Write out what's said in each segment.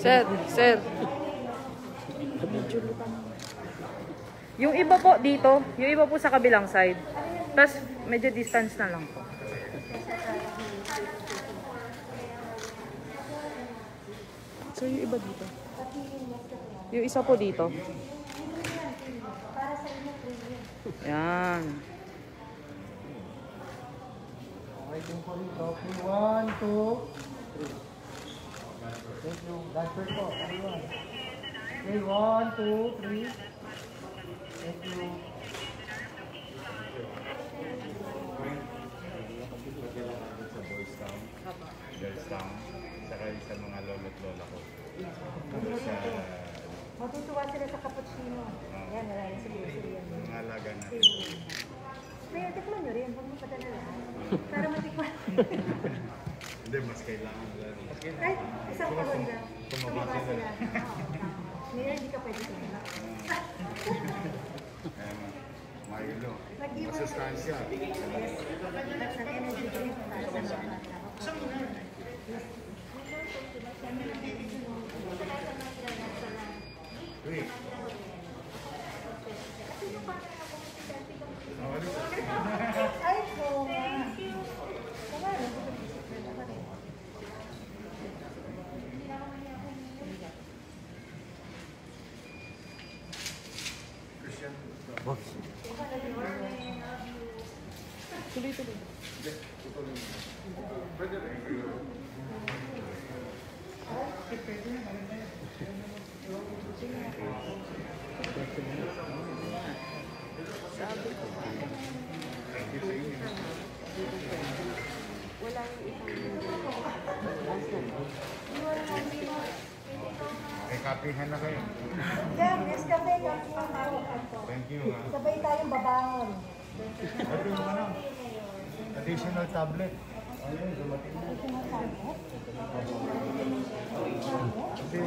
Sir, sir. Yung iba po dito, yung iba po sa kabilang side. Tapos medyo distance na lang po. So yung iba dito. Yung isa po dito. Yan. Waiting for it. Okay, 1, 2, 3. Thank you. That's first po. Everyone. Okay, 1, 2, 3. Thank you. Sa Boys Town, Girls Town, saka sa mga lolo't lola ko. Matutuwa sila sa cappuccino. Yan, wala yung siguro. Mga alaga natin. May tikman nyo rin, huwag mo padala lahat. Para matikman. Hindi, mas kailangan lang. Ay, isang kahon lang. Tumaba sila. Ngayon, hindi ka pwede sila. Mailo. Masustansya. Yes. That's an energy drink para sa mga bata. Wait. Ay, oo nga. Tuloy-tuloy. May kapihan na kayo. Yan, Nescafe, kape. Thank you. Sabay tayong babangon. Ito yung ano? Additional tablet. Kasi,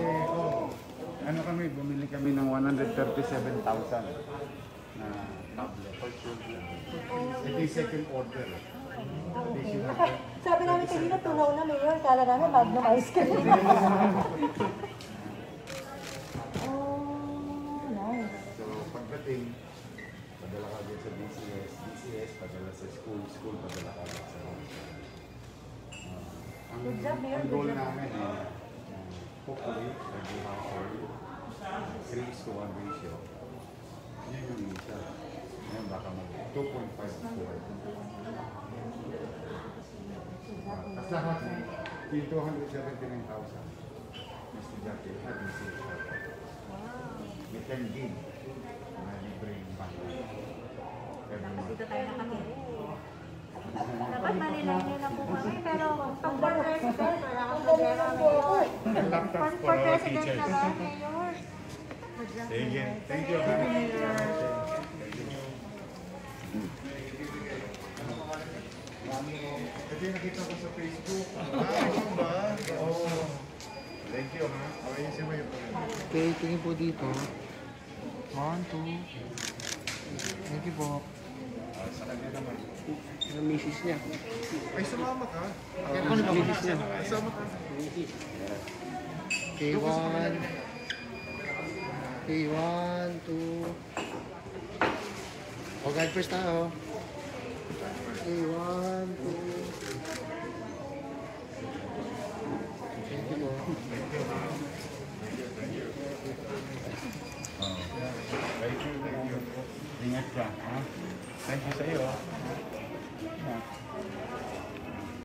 ano kami, bumili kami ng 137,000 na tablet. Ito yung second order. Sabi namin kanina, tunaw na mayor. Kala namin, magnum ice cream. Oh, nice. So, pagdating, padala ka agad sa DCS, padala sa school, padala ka agad sa Good job, Mayor. ang goal namin hopefully, every household, 3:1 ratio. Yan yung isa. Ngayon baka mag 2.5 to 4. At lahat, yung 279,000. Mr. Jackie, having sales order. May 10 gig na libreng bangko. Dito tayo nakatira. Dapat manilayin na po kami, pero pag for president, wala kang pagera ngayon. Laptops for For our president teachers. na ba, Mayor? Sige, thank you. Kasi nakita ko sa Facebook. Ano ba? Oo. Thank you, ha? Ayusin mo yung Okay, tingin po dito. 1, 2. Thank you po. sa kanya naman. Yung misis niya. Ay, sumama ka. Ako na misis niya. Sumama ka. Okay, 1. Okay, 1, 2. O, guide first tayo. Okay, 1, 2. Thank you po. Thank you, thank you. Ingat ka, ha? Thank you sa iyo.